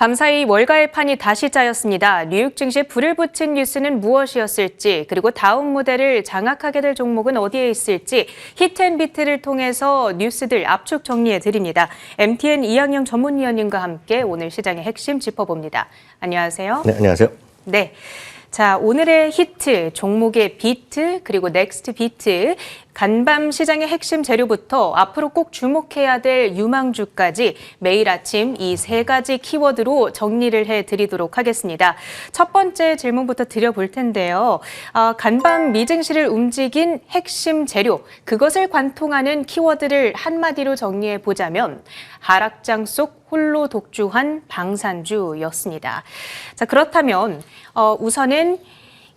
밤사이 월가의 판이 다시 짜였습니다. 뉴욕 증시에 불을 붙인 뉴스는 무엇이었을지, 그리고 다음 무대를 장악하게 될 종목은 어디에 있을지 히트앤비트를 통해서 뉴스들 압축 정리해 드립니다. MTN 이항영 전문위원님과 함께 오늘 시장의 핵심 짚어봅니다. 안녕하세요. 네, 안녕하세요. 네. 자, 오늘의 히트, 종목의 비트, 그리고 넥스트 비트, 간밤 시장의 핵심 재료부터 앞으로 꼭 주목해야 될 유망주까지 매일 아침 이 세 가지 키워드로 정리를 해드리도록 하겠습니다. 첫 번째 질문부터 드려볼 텐데요. 간밤 미증시를 움직인 핵심 재료, 그것을 관통하는 키워드를 한마디로 정리해보자면 하락장 속 홀로 독주한 방산주였습니다. 자, 그렇다면 우선은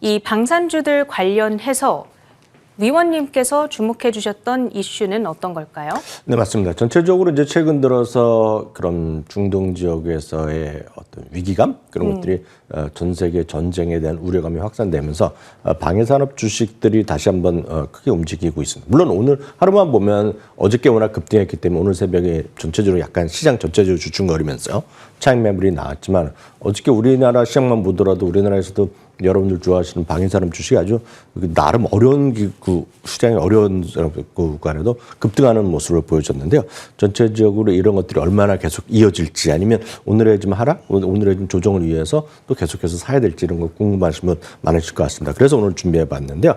이 방산주들 관련해서 위원님께서 주목해 주셨던 이슈는 어떤 걸까요? 네, 맞습니다. 전체적으로 이제 최근 들어서 그런 중동 지역에서의 어떤 위기감 그런 것들이 전 세계 전쟁에 대한 우려감이 확산되면서 방해산업 주식들이 다시 한번 크게 움직이고 있습니다. 물론 오늘 하루만 보면 어저께 워낙 급등했기 때문에 오늘 새벽에 전체적으로 약간 시장 전체적으로 주춤거리면서 차익 매물이 나왔지만 어저께 우리나라 시장만 보더라도 우리나라에서도 여러분들 좋아하시는 방해산업 주식이 아주 나름 어려운 시장이 어려운 구간에도 급등하는 모습을 보여줬는데요. 전체적으로 이런 것들이 얼마나 계속 이어질지 아니면 오늘의 좀 하락, 오늘의 좀 조정을 위해서 또 계속해서 사야 될지 이런 거 궁금하신 분 많으실 것 같습니다. 그래서 오늘 준비해 봤는데요.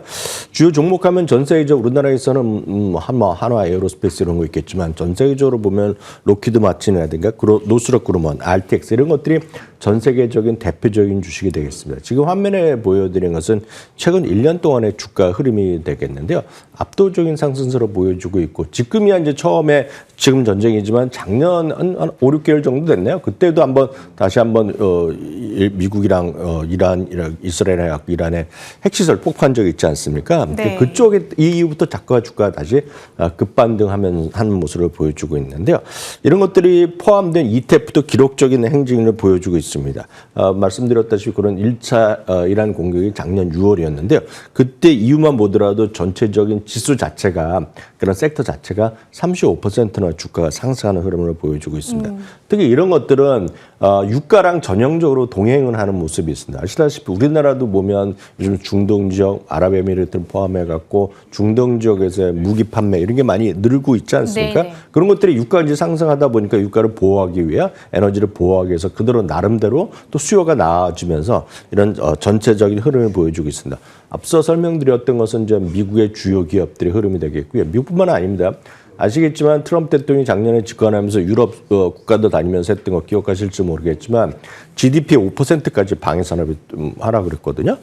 주요 종목하면 전 세계적으로 우리나라에서는 한화 에어로스페이스 이런 거 있겠지만 전 세계적으로 보면 로키드 마틴이라든가 노스럽 그루먼, RTX 이런 것들이 전 세계적인 대표적인 주식이 되겠습니다. 지금 화면에 보여드린 것은 최근 1년 동안의 주가 흐름이 되겠는데요. 압도적인 상승세로 보여주고 있고 지금이야 이제 처음에 지금 전쟁이지만 작년 한 5, 6개월 정도 됐네요. 그때도 다시 한번 미국이랑 이스라엘이랑 이란의 핵시설 폭파한 적이 있지 않습니까? 네. 그쪽에 이후부터 주가가 다시 급반등하는 모습을 보여주고 있는데요. 이런 것들이 포함된 ETF도 기록적인 행진을 보여주고 있습니다. 말씀드렸다시피 그런 1차 이란 공격이 작년 6월이었는데요. 그때 이유만 보더라도 전체적인 지수 자체가 그런 섹터 자체가 35%나 주가가 상승하는 흐름을 보여주고 있습니다. 특히 이런 것들은 유가랑 전형적으로 동행을 하는 모습이 있습니다. 아시다시피 우리나라도 보면 요즘 중동 지역, 아랍에미리트를 포함해갖고 중동 지역에서의 무기 판매 이런 게 많이 늘고 있지 않습니까? 네네. 그런 것들이 유가가 이제 상승하다 보니까 유가를 보호하기 위해 에너지를 보호하기 위해서 그대로 나름대로 또 수요가 나아지면서 이런 전체적인 흐름을 보여주고 있습니다. 앞서 설명드렸던 것은 이제 미국의 주요 기업들의 흐름이 되겠고요. 미국뿐만 아닙니다. 아시겠지만 트럼프 대통령이 작년에 집권하면서 유럽 국가도 다니면서 했던 거 기억하실지 모르겠지만 GDP의 5%까지 방해산업이 하락을 했거든요.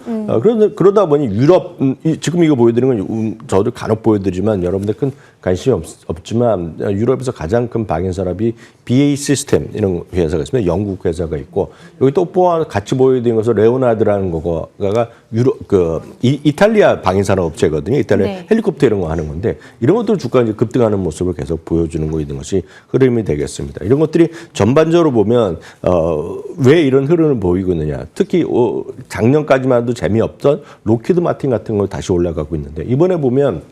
그러다 보니 유럽, 지금 이거 보여드리는 건 저도 간혹 보여드리지만 여러분들 큰 관심이 없지만 유럽에서 가장 큰 방해산업이 BAE 시스템 이런 회사가 있습니다. 영국 회사가 있고 여기 또 같이 보여드린 것은 레오나드라는 거가 이탈리아 방해산업 업체거든요. 이탈리아 네. 헬리콥터 이런 거 하는 건데 이런 것들 주가가 이제 급등하는 모습을 계속 보여주는 거 있는 것이 흐름이 되겠습니다. 이런 것들이 전반적으로 보면 왜 이런 흐름을 보이고 있느냐. 특히 작년까지만 해도 재미없던 로키드 마틴 같은 거 다시 올라가고 있는데 이번에 보면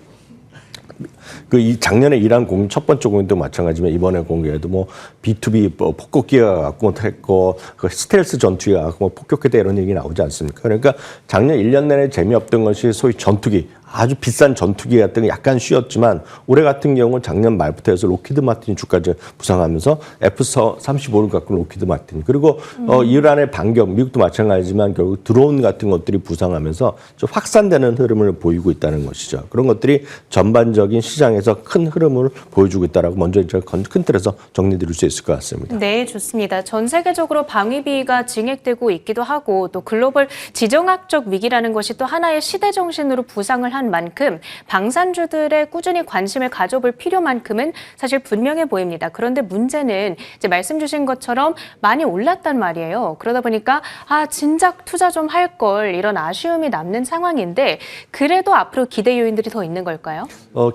이 작년에 이란 첫 번째 공격도 마찬가지지만 이번에 공격에도 B2B 폭격기가 갖고 했고 스텔스 전투기가 갖고 폭격했다 이런 얘기 나오지 않습니까? 그러니까 작년 1년 내내 재미없던 것이 소위 전투기. 아주 비싼 전투기 같은 게 약간 쉬었지만 올해 같은 경우는 작년 말부터 해서 로키드 마틴이 주가를 부상하면서 F-35를 갖고 로키드 마틴 그리고 이란의 반격 미국도 마찬가지지만 결국 드론 같은 것들이 부상하면서 좀 확산되는 흐름을 보이고 있다는 것이죠. 그런 것들이 전반적인 시장에서 큰 흐름을 보여주고 있다라고 먼저 큰 틀에서 정리드릴 수 있을 것 같습니다. 네, 좋습니다. 전 세계적으로 방위비가 증액되고 있기도 하고 또 글로벌 지정학적 위기라는 것이 또 하나의 시대 정신으로 부상을 한 만큼 방산주들의 꾸준히 관심을 가져볼 필요만큼은 사실 분명해 보입니다. 그런데 문제는 이제 말씀 주신 것처럼 많이 올랐단 말이에요. 그러다 보니까 진작 투자 좀 할 걸 이런 아쉬움이 남는 상황인데 그래도 앞으로 기대 요인들이 더 있는 걸까요?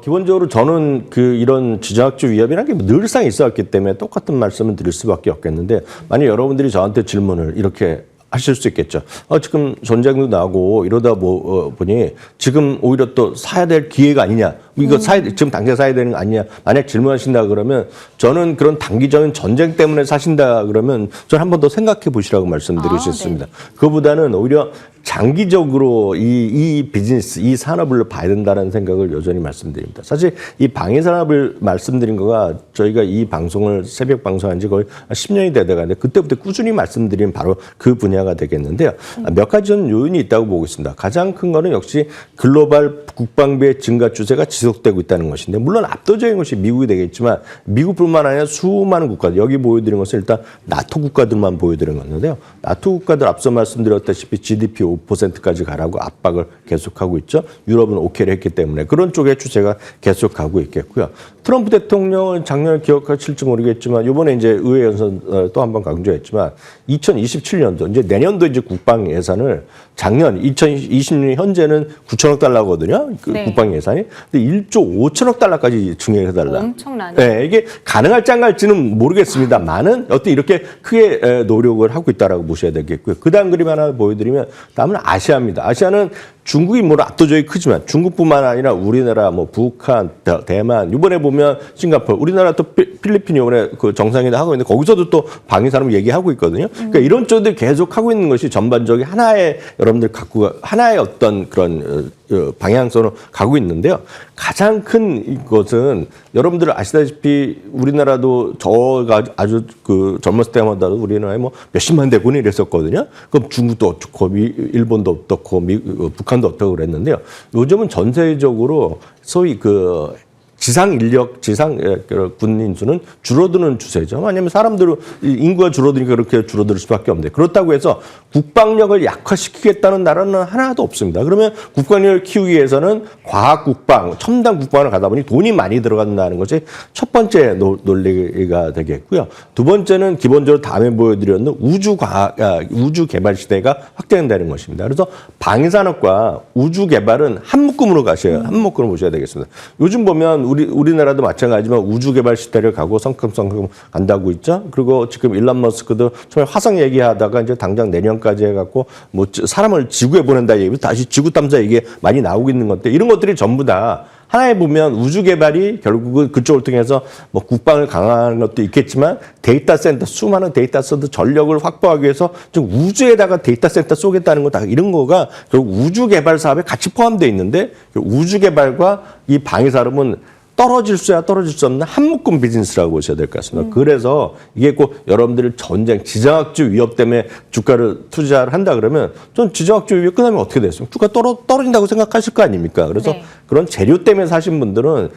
기본적으로 저는 이런 지정학적 위협이라는 게 늘상 있어왔기 때문에 똑같은 말씀을 드릴 수밖에 없겠는데 만약 여러분들이 저한테 질문을 이렇게 하실 수 있겠죠. 지금 전쟁도 나고 이러다 보니 지금 오히려 또 사야 될 기회가 아니냐. 이거 지금 당장 사야 되는 거 아니냐. 만약 질문하신다 그러면 저는 그런 단기적인 전쟁 때문에 사신다 그러면 저는 한 번 더 생각해 보시라고 말씀드릴 수 있습니다. 네. 그보다는 오히려 장기적으로 이 비즈니스, 이 산업을 봐야 된다는 생각을 여전히 말씀드립니다. 사실 이 방위 산업을 말씀드린 거가 저희가 이 방송을 새벽 방송한 지 거의 10년이 되다가는데 그때부터 꾸준히 말씀드린 바로 그 분야가 되겠는데요. 몇 가지 저는 요인이 있다고 보고 있습니다. 가장 큰 거는 역시 글로벌 국방비의 증가 추세가 지속되고 있다는 것인데 물론 압도적인 것이 미국이 되겠지만 미국뿐만 아니라 수많은 국가들, 여기 보여드린 것은 일단 나토 국가들만 보여드린 건데요. 나토 국가들 앞서 말씀드렸다시피 GDP 5%까지 가라고 압박을 계속하고 있죠. 유럽은 오케이를 했기 때문에 그런 쪽의 추세가 계속가고 있겠고요. 트럼프 대통령은 작년에 기억하실지 모르겠지만 이번에 이제 의회 연설 또 한 번 강조했지만 2027년도 이제 내년도 이제 국방 예산을 작년 2020년 현재는 9천억 달러거든요. 그 네. 국방 예산이. 근데 1조 5천억 달러까지 증액해 달라. 엄청나네요. 네, 이게 가능할지 안 갈지는 모르겠습니다만은 어떤 이렇게 크게 노력을 하고 있다라고 보셔야 되겠고요. 그다음 그림 하나 보여드리면 다음은 아시아입니다. 아시아는 중국이 뭐 압도적이 크지만 중국뿐만 아니라 우리나라, 뭐 북한, 대만, 이번에 보면 싱가포르, 우리나라 또 필리핀이 이번에 그 정상회담 하고 있는데 거기서도 또 방위 산업 얘기하고 있거든요. 그러니까 이런 쪽들 계속 하고 있는 것이 전반적인 하나의 여러분들 갖고 하나의 어떤 그런 방향성으로 가고 있는데요. 가장 큰 것은 여러분들 아시다시피 우리나라도 저가 아주 그 젊었을 때만 해도 우리나라에 뭐 몇십만 대군이 이랬었거든요. 그럼 중국도 어떻고 일본도 어떻고 북한도 어떻고 그랬는데요. 요즘은 전 세계적으로 소위 그 지상 인력, 지상 군인 수는 줄어드는 추세죠. 왜냐하면 사람들은 인구가 줄어드니까 그렇게 줄어들 수밖에 없는데 그렇다고 해서 국방력을 약화시키겠다는 나라는 하나도 없습니다. 그러면 국방력을 키우기 위해서는 과학 국방, 첨단 국방을 가다 보니 돈이 많이 들어간다는 것이 첫 번째 논리가 되겠고요. 두 번째는 기본적으로 다음에 보여드렸는 우주 개발 시대가 확대된다는 것입니다. 그래서 방위산업과 우주 개발은 한 묶음으로 가셔야 한 묶음으로 보셔야 되겠습니다. 요즘 보면 우리나라도 마찬가지지만 우주 개발 시대를 가고 성큼 간다고 있죠. 그리고 지금 일론 머스크도 처음에 화성 얘기하다가 이제 당장 내년까지 해갖고 뭐 사람을 지구에 보낸다 얘기, 다시 지구 탐사 얘기 많이 나오고 있는 건데 이런 것들이 전부 다 하나에 보면 우주 개발이 결국은 그쪽을 통해서 뭐 국방을 강화하는 것도 있겠지만 데이터 센터, 수많은 데이터 센터 전력을 확보하기 위해서 좀 우주에다가 데이터 센터 쏘겠다는 거 다 이런 거가 결국 우주 개발 사업에 같이 포함되어 있는데 우주 개발과 이 방위 산업은 떨어질 수 없는 한묶음 비즈니스라고 보셔야 될 것 같습니다. 그래서 이게 꼭 여러분들이 전쟁, 지정학적 위협 때문에 주가를 투자를 한다 그러면 전 지정학적 위협 끝나면 어떻게 됐습니까? 주가 떨어진다고 생각하실 거 아닙니까? 그래서 네. 그런 재료 때문에 사신 분들은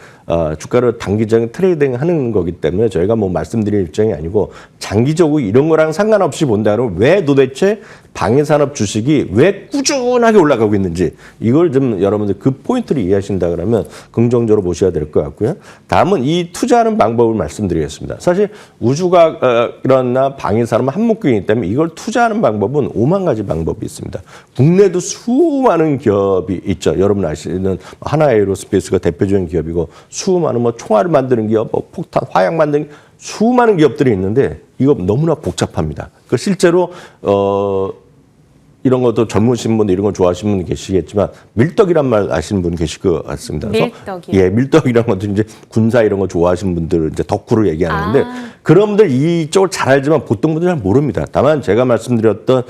주가를 단기적인 트레이딩 하는 거기 때문에 저희가 뭐 말씀드릴 입장이 아니고 장기적으로 이런 거랑 상관없이 본다 그러면 왜 도대체 방위산업 주식이 왜 꾸준하게 올라가고 있는지 이걸 좀 여러분들 그 포인트를 이해하신다 그러면 긍정적으로 보셔야 될 것 같고요. 다음은 이 투자하는 방법을 말씀드리겠습니다. 사실 우주과학이나 방위산업은 한묶음이기 때문에 이걸 투자하는 방법은 5만 가지 방법이 있습니다. 국내도 수많은 기업이 있죠. 여러분 아시는 하나에이로스페이스가 대표적인 기업이고 수많은 뭐 총알을 만드는 기업, 뭐 폭탄, 화약 만드는 수많은 기업들이 있는데 이거 너무나 복잡합니다. 그 실제로 이런 것도 젊으신 분들 이런 거 좋아하시는 분 계시겠지만 밀떡이란 말 아시는 분 계실 것 같습니다. 밀떡이요? 예, 밀떡이란 것도 이제 군사 이런 거 좋아하시는 분들 이제 덕후를 얘기하는데 그런 분들 이쪽을 잘 알지만 보통 분들 잘 모릅니다. 다만 제가 말씀드렸던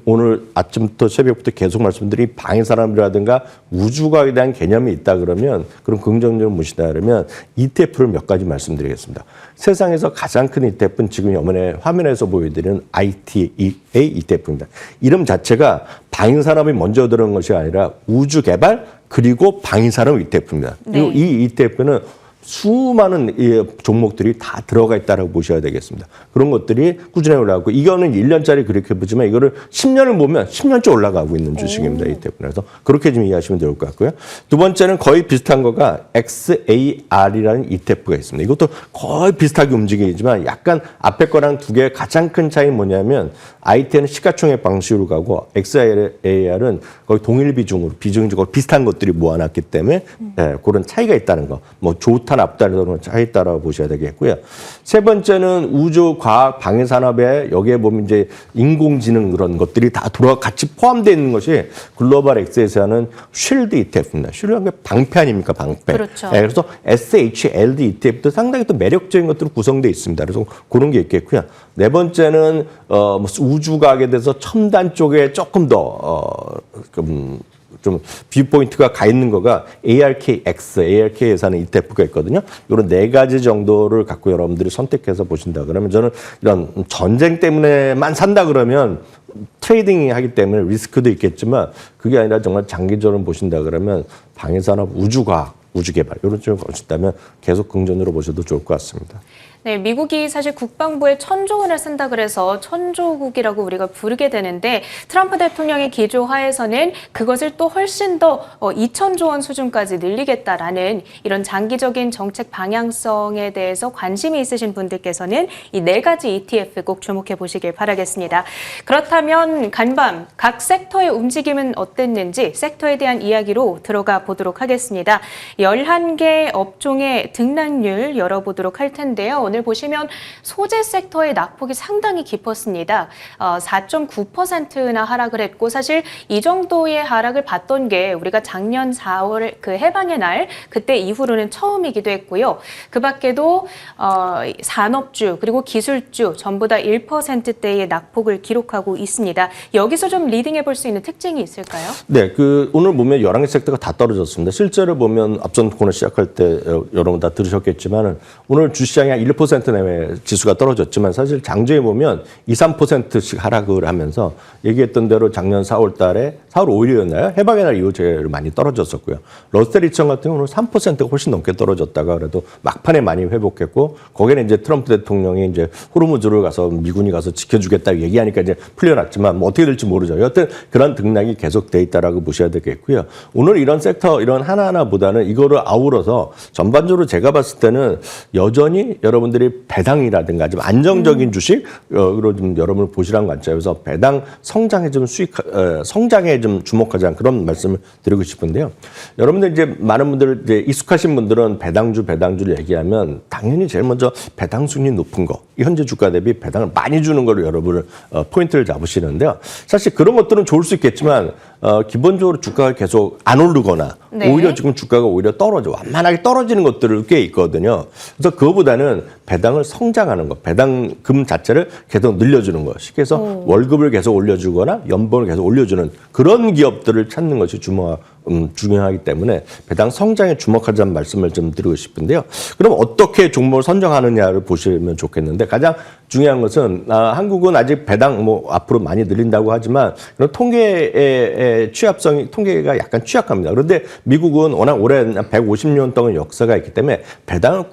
오늘 아침부터 새벽부터 계속 말씀드린 방위산업이라든가 우주과학에 대한 개념이 있다 그러면 그럼 긍정적으로 보시다 그러면 ETF를 몇 가지 말씀드리겠습니다. 세상에서 가장 큰 ETF는 지금 이번에 화면에서 보여드리는 ITA ETF입니다. 이름 자체가 방위산업이 먼저 들어온 것이 아니라 우주개발 그리고 방위산업 ETF입니다. 네. 그리고 이 ETF는 수많은 종목들이 다 들어가 있다고 보셔야 되겠습니다. 그런 것들이 꾸준히 올라가고 이거는 1년짜리 그렇게 보지만 이거를 10년을 보면 10년째 올라가고 있는 주식입니다. ETF는. 그래서 그렇게 좀 이해하시면 좋을 것 같고요. 두 번째는 거의 비슷한 거가 XAR이라는 ETF가 있습니다. 이것도 거의 비슷하게 움직이지만 약간 앞에 거랑 두 개의 가장 큰 차이는 뭐냐면 IT는 시가총액 방식으로 가고 XAR은 거의 동일 비중으로 비중적으로 비슷한 것들이 모아놨기 때문에 그런 차이가 있다는 거. 뭐 좋다는 뚜렷한 앞달도는 차 있다라고 보셔야 되겠고요. 세 번째는 우주, 과학, 방위 산업에 여기에 보면 이제 인공지능 그런 것들이 다 같이 포함되어 있는 것이 글로벌 엑스에서 하는 쉴드 ETF입니다. 쉴드는 게 방패 아닙니까? 방패. 그렇죠. 네, 그래서 SHLD ETF도 상당히 또 매력적인 것들로 구성되어 있습니다. 그래서 그런 게 있겠고요. 네 번째는 우주과학에 대해서 첨단 쪽에 조금 더 좀 뷰포인트가 가 있는 거가 ARK에서 하는 ETF가 있거든요. 이런 네 가지 정도를 갖고 여러분들이 선택해서 보신다 그러면 저는 이런 전쟁 때문에만 산다 그러면 트레이딩 하기 때문에 리스크도 있겠지만 그게 아니라 정말 장기적으로 보신다 그러면 방위산업, 우주과학, 우주개발 이런 쪽을 보신다면 계속 긍정으로 보셔도 좋을 것 같습니다. 네, 미국이 사실 국방부에 1,000조 원을 쓴다 그래서 천조국이라고 우리가 부르게 되는데 트럼프 대통령의 기조 하에서는 그것을 또 훨씬 더 2,000조 원 수준까지 늘리겠다라는 이런 장기적인 정책 방향성에 대해서 관심이 있으신 분들께서는 이 네 가지 ETF 꼭 주목해 보시길 바라겠습니다. 그렇다면 간밤 각 섹터의 움직임은 어땠는지 섹터에 대한 이야기로 들어가 보도록 하겠습니다. 11개 업종의 등락률 열어보도록 할 텐데요. 오늘 보시면 소재 섹터의 낙폭이 상당히 깊었습니다. 4.9%나 하락을 했고 사실 이 정도의 하락을 봤던 게 우리가 작년 4월 그 해방의 날 그때 이후로는 처음이기도 했고요. 그 밖에도 산업주 그리고 기술주 전부 다 1%대의 낙폭을 기록하고 있습니다. 여기서 좀 리딩해 볼 수 있는 특징이 있을까요? 네, 오늘 보면 11개 섹터가 다 떨어졌습니다. 실제로 보면 앞선 코너 시작할 때 여러분 다 들으셨겠지만 오늘 주시장이 한 1% 내외 지수가 떨어졌지만 사실 장중에 보면 2, 3%씩 하락을 하면서 얘기했던 대로 작년 4월 달에 4월 5일이었나요? 해방의 날 이후 제일 많이 떨어졌었고요. 러셀 2000 같은 경우는 3%가 훨씬 넘게 떨어졌다가 그래도 막판에 많이 회복했고 거기는 이제 트럼프 대통령이 이제 호르무즈를 가서 미군이 가서 지켜주겠다고 얘기하니까 이제 풀려났지만 뭐 어떻게 될지 모르죠. 여하튼 그런 등락이 계속돼 있다라고 보셔야 되겠고요. 오늘 이런 섹터 이런 하나하나보다는 이거를 아우러서 전반적으로 제가 봤을 때는 여전히 여러분들이 배당이라든가 좀 안정적인 주식으로 좀 여러분을 보시라는 관점에서 배당 성장에 좀 성장에 좀 주목하자는 그런 말씀을 드리고 싶은데요. 여러분들 이제 많은 분들 이제 익숙하신 분들은 배당주를 얘기하면 당연히 제일 먼저 배당 수익률이 높은 거, 현재 주가 대비 배당을 많이 주는 거로 여러분을 포인트를 잡으시는데요. 사실 그런 것들은 좋을 수 있겠지만 기본적으로 주가가 계속 안 오르거나 네. 오히려 지금 주가가 오히려 완만하게 떨어지는 것들을 꽤 있거든요. 그래서 그거보다는 배당을 성장하는 것, 배당금 자체를 계속 늘려주는 것. 쉽게 해서 월급을 계속 올려주거나 연봉을 계속 올려주는 그런 기업들을 찾는 것이 중요하기 때문에 배당 성장에 주목하자는 말씀을 좀 드리고 싶은데요. 그럼 어떻게 종목을 선정하느냐를 보시면 좋겠는데 가장 중요한 것은 한국은 아직 배당 앞으로 많이 늘린다고 하지만 그런 통계의 통계가 약간 취약합니다. 그런데 미국은 워낙 오랜 150년 동안 역사가 있기 때문에 배당을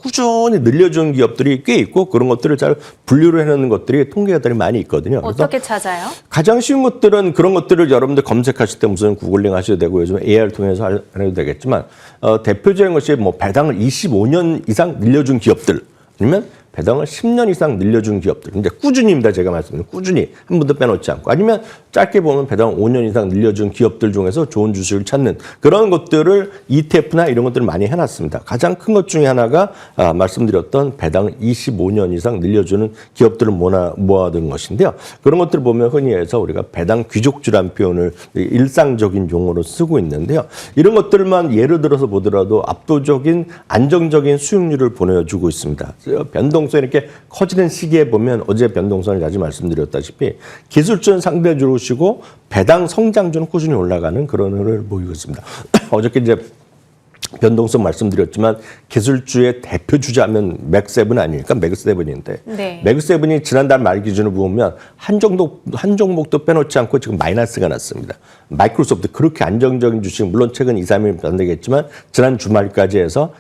꾸준히 늘려준 기업들이 꽤 있고 그런 것들을 잘 분류를 해놓는 것들이 통계들이 많이 있거든요. 어떻게 찾아요? 가장 쉬운 것들은 그런 것들을 여러분들 검색하실 때 무슨 구글링 하셔도 되고 요즘 AR 통해서 해도 되겠지만 대표적인 것이 배당을 25년 이상 늘려준 기업들 아니면 배당을 10년 이상 늘려준 기업들. 이제 꾸준히입니다. 제가 말씀드린 꾸준히 한 번도 빼놓지 않고 아니면 짧게 보면 배당 5년 이상 늘려준 기업들 중에서 좋은 주식을 찾는 그런 것들을 ETF나 이런 것들을 많이 해놨습니다. 가장 큰 것 중에 하나가 말씀드렸던 배당 25년 이상 늘려주는 기업들을 모아둔 것인데요. 그런 것들을 보면 흔히 해서 우리가 배당 귀족주라는 표현을 일상적인 용어로 쓰고 있는데요. 이런 것들만 예를 들어서 보더라도 압도적인 안정적인 수익률을 보내주고 있습니다. 변동성이 이렇게 커지는 시기에 보면 어제 변동성을 자주 말씀드렸다시피 기술주는 상대적으로 쉬고 배당 성장주는 꾸준히 올라가는 그런 흐름을 보이고 있습니다. 어저께 이제 변동성 말씀드렸지만 기술주의 대표 주자면 맥세븐 아닙니까? 맥세븐인데 네. 맥세븐이 지난달 말 기준으로 보면 한 종목도 빼놓지 않고 지금 마이너스가 났습니다. 마이크로소프트 그렇게 안정적인 주식 물론 최근 2, 3일 변되겠지만 지난 주말까지 해서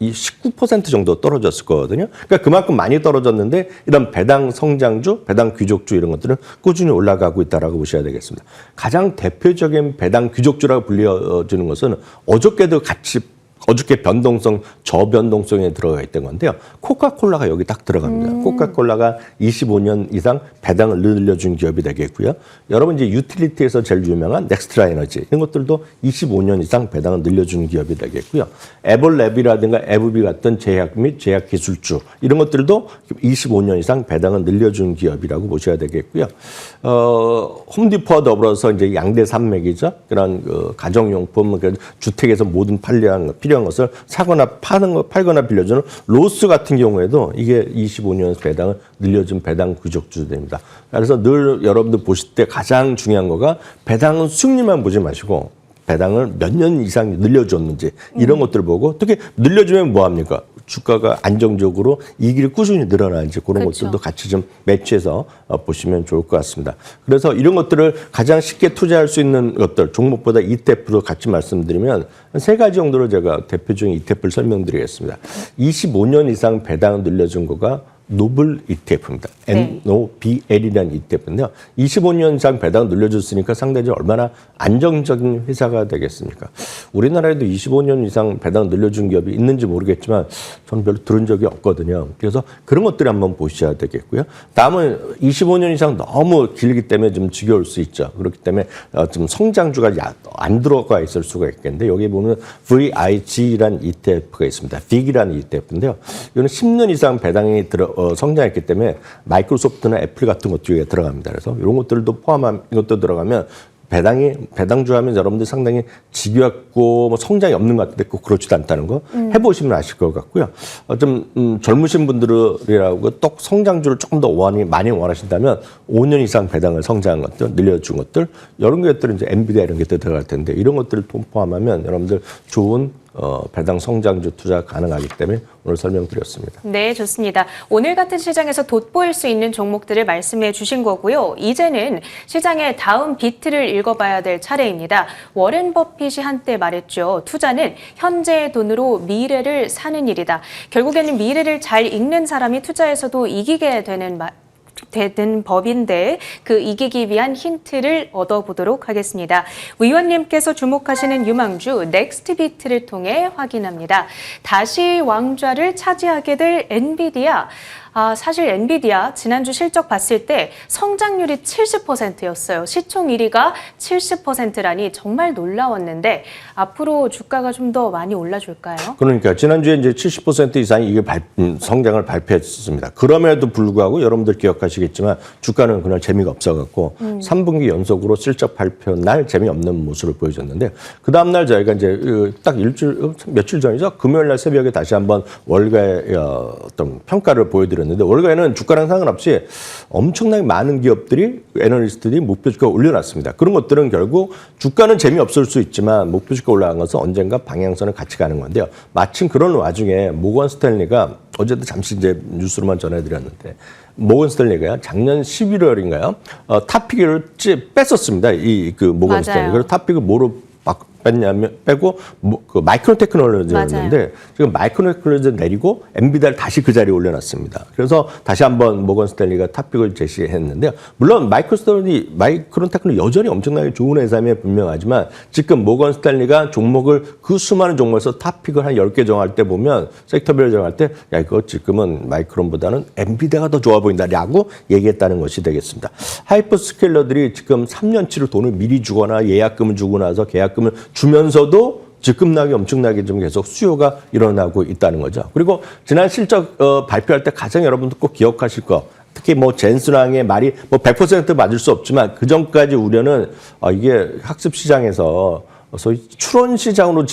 19% 정도 떨어졌을 거거든요. 그러니까 그만큼 많이 떨어졌는데 이런 배당 성장주, 배당 귀족주 이런 것들은 꾸준히 올라가고 있다라고 보셔야 되겠습니다. 가장 대표적인 배당 귀족주라고 불려지는 것은 어저께도 같이 어저께 변동성, 저변동성에 들어가 있던 건데요. 코카콜라가 여기 딱 들어갑니다. 코카콜라가 25년 이상 배당을 늘려준 기업이 되겠고요. 여러분 이제 유틸리티에서 제일 유명한 넥스트라 에너지 이런 것들도 25년 이상 배당을 늘려준 기업이 되겠고요. 애벌랩이라든가 에브비 같은 제약 및 제약 기술주 이런 것들도 25년 이상 배당을 늘려준 기업이라고 보셔야 되겠고요. 홈디포와 더불어서 이제 양대 산맥이죠. 그런 가정용품, 주택에서 모든 필요한 것을 사거나 팔거나 빌려주는 로스 같은 경우에도 이게 25년 배당을 늘려준 배당 귀족주들입니다. 그래서 늘 여러분들 보실 때 가장 중요한 거가 배당은 수익률만 보지 마시고 배당을 몇 년 이상 늘려줬는지 이런 것들을 보고 특히 늘려주면 뭐합니까? 주가가 안정적으로 이익이 꾸준히 늘어나는지 그런 그렇죠. 것들도 같이 좀 매치해서 보시면 좋을 것 같습니다. 그래서 이런 것들을 가장 쉽게 투자할 수 있는 것들, 종목보다 ETF도 같이 말씀드리면 세 가지 정도로 제가 대표적인 ETF를 설명드리겠습니다. 25년 이상 배당을 늘려준 거가 노블 ETF입니다. 네. NOBL이라는 ETF인데요. 25년 이상 배당 늘려줬으니까 상대적으로 얼마나 안정적인 회사가 되겠습니까? 우리나라에도 25년 이상 배당 늘려준 기업이 있는지 모르겠지만 저는 별로 들은 적이 없거든요. 그래서 그런 것들을 한번 보셔야 되겠고요. 다음은 25년 이상 너무 길기 때문에 좀 지겨울 수 있죠. 그렇기 때문에 좀 성장주가 안 들어가 있을 수가 있겠는데 여기 보면 VIG라는 ETF가 있습니다. VIG이라는 ETF인데요. 이거는 10년 이상 배당이 성장했기 때문에 마이크로소프트나 애플 같은 것들이 들어갑니다. 그래서 이런 것들도 포함한 이것도 들어가면 배당주 하면 여러분들 상당히 지겹고 뭐 성장이 없는 것 같은데 꼭 그렇지도 않다는 거 해보시면 아실 것 같고요. 좀 젊으신 분들이라고 또 성장주를 조금 더 많이 원하신다면 5년 이상 배당을 성장한 것들, 늘려준 것들 이런 것들은 이제 엔비디아 이런 게 들어갈 텐데 이런 것들을 포함하면 여러분들 좋은 배당 성장주 투자 가능하기 때문에 오늘 설명드렸습니다. 네, 좋습니다. 오늘 같은 시장에서 돋보일 수 있는 종목들을 말씀해 주신 거고요. 이제는 시장의 다음 비트를 읽어봐야 될 차례입니다. 워렌 버핏이 한때 말했죠. 투자는 현재의 돈으로 미래를 사는 일이다. 결국에는 미래를 잘 읽는 사람이 투자에서도 이기게 되는 법인데 그 이기기 위한 힌트를 얻어보도록 하겠습니다. 위원님께서 주목하시는 유망주 넥스트비트를 통해 확인합니다. 다시 왕좌를 차지하게 될 엔비디아. 사실 엔비디아 지난주 실적 봤을 때 성장률이 70%였어요. 시총 1위가 70%라니 정말 놀라웠는데 앞으로 주가가 좀 더 많이 올라줄까요? 그러니까 지난주에 이제 70% 이상이 이게 성장을 발표했습니다. 그럼에도 불구하고 여러분들 기억하시겠지만 주가는 그날 재미가 없어갖고 3분기 연속으로 실적 발표 날 재미없는 모습을 보여줬는데 그 다음날 저희가 이제 딱 며칠 전이죠. 금요일 날 새벽에 다시 한번 월가의 어떤 평가를 보여드렸는데 월가에는 주가랑 상관없이 엄청나게 많은 기업들이 애널리스트들이 목표 주가 올려놨습니다. 그런 것들은 결국 주가는 재미없을 수 있지만 목표 주가 올라간 것은 언젠가 방향선을 같이 가는 건데요. 마침 그런 와중에 모건 스탠리가 어제도 잠시 이제 뉴스로만 전해드렸는데 모건 스탠리가 작년 11월인가요? 탑픽을 뺐었습니다. 그 모건 스탠리. 그래서 탑픽을 뭐로 빼고 그 마이크론 테크놀로지였는데 지금 마이크론 테크놀로지 내리고 엔비디아를 다시 그 자리에 올려놨습니다. 그래서 다시 한번 모건 스탠리가 탑픽을 제시했는데요. 물론 마이크론 테크놀로지 여전히 엄청나게 좋은 회사임에 분명하지만 지금 모건 스탠리가 종목을 그 수많은 종목에서 탑픽을 한 10개 정할 때 보면 섹터별로 정할 때 야 이거 지금은 마이크론보다는 엔비디아가 더 좋아 보인다라고 얘기했다는 것이 되겠습니다. 하이퍼스케일러들이 지금 3년치로 돈을 미리 주거나 예약금을 주고 나서 계약금을 주면서도 즉급락이 엄청나게 좀 계속 수요가 일어나고 있다는 거죠. 그리고 지난 실적 발표할 때 가장 여러분들 꼭 기억하실 거 특히 뭐 젠스랑의 말이 뭐 100% 맞을 수 없지만 그 전까지 우려는 이게 학습 시장에서 소위 추론 시장으로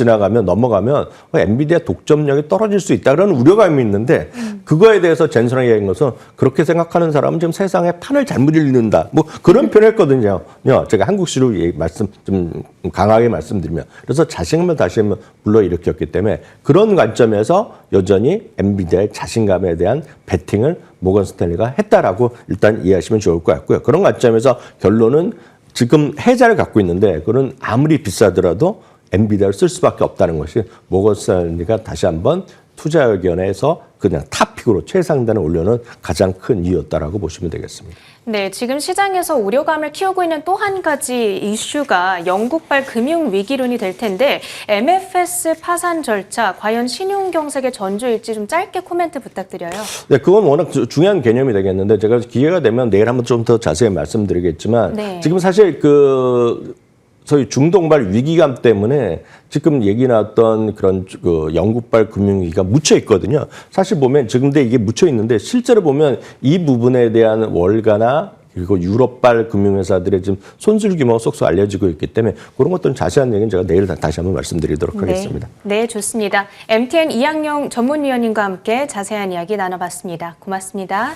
넘어가면 엔비디아 독점력이 떨어질 수 있다 그런 우려감이 있는데 그거에 대해서 젠슨이 얘기한 것은 그렇게 생각하는 사람은 지금 세상에 판을 잘못 읽는다. 뭐 그런 표현했거든요. 제가 한국식으로 좀 강하게 말씀드리면 그래서 자신감을 다시 한번 불러일으켰기 때문에 그런 관점에서 여전히 엔비디아의 자신감에 대한 베팅을 모건 스탠리가 했다라고 일단 이해하시면 좋을 것 같고요. 그런 관점에서 결론은 지금 해자를 갖고 있는데 그건 아무리 비싸더라도 엔비디아를 쓸 수밖에 없다는 것이 모건 스탠리가 다시 한번 투자의견에서 그냥 탑픽을 픽으로 최상단에 올려놓은 가장 큰 이유였다라고 보시면 되겠습니다. 네, 지금 시장에서 우려감을 키우고 있는 또 한 가지 이슈가 영국발 금융위기론이 될 텐데 MFS 파산 절차 과연 신용경색의 전조일지 좀 짧게 코멘트 부탁드려요. 네, 그건 워낙 중요한 개념이 되겠는데 제가 기회가 되면 내일 한번 좀 더 자세히 말씀드리겠지만 네. 지금 사실 소위 중동발 위기감 때문에 지금 얘기 나왔던 그런 영국발 금융위기가 묻혀 있거든요. 사실 보면 지금 이게 묻혀 있는데 실제로 보면 이 부분에 대한 월가나 그리고 유럽발 금융회사들의 지금 손실 규모가 쏙쏙 알려지고 있기 때문에 그런 것들은 자세한 얘기는 제가 내일 다시 한번 말씀드리도록 하겠습니다. 네, 좋습니다. MTN 이학용 전문위원님과 함께 자세한 이야기 나눠봤습니다. 고맙습니다.